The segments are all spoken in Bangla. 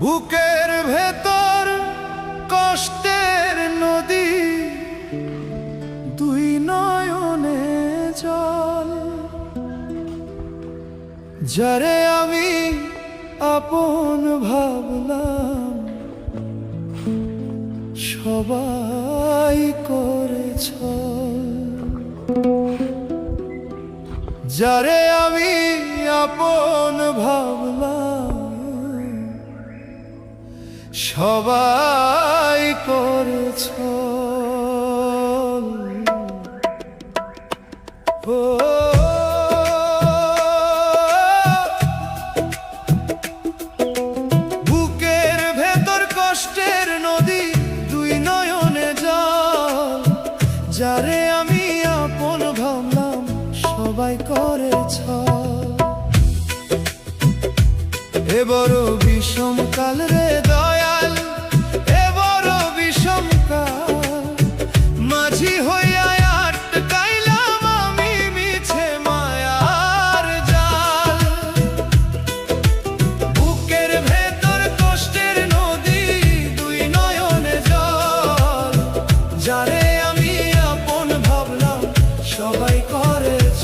বুকের ভেতর কষ্টের নদী, দুই নয়নে জল। যারে আমি আপন ভাবলাম, সবাই করেছ। যারে আমি আপন ভাবলাম, সবাই করেছ। বুকের ভেতর কষ্টের নদী, দুই নয়নে জল। যারে আমি আপন ভাবলাম, সবাই করেছ। এ বড় বিষম কাল রে দয়াল, এ বড় বিষম কাল। মাঝি হইয়া আটকাইলাম আমি মিছে মায়ার জাল। বুকের ভেতর কষ্টের নদী, দুই নয়নে জল। যারে আমি আপন ভাবলাম, সবাই করেছ।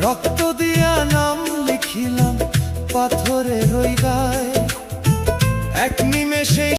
রক্ত দিয়া নাম লিখিলাম পাথরের ওই গায়ে, এক নিমেষে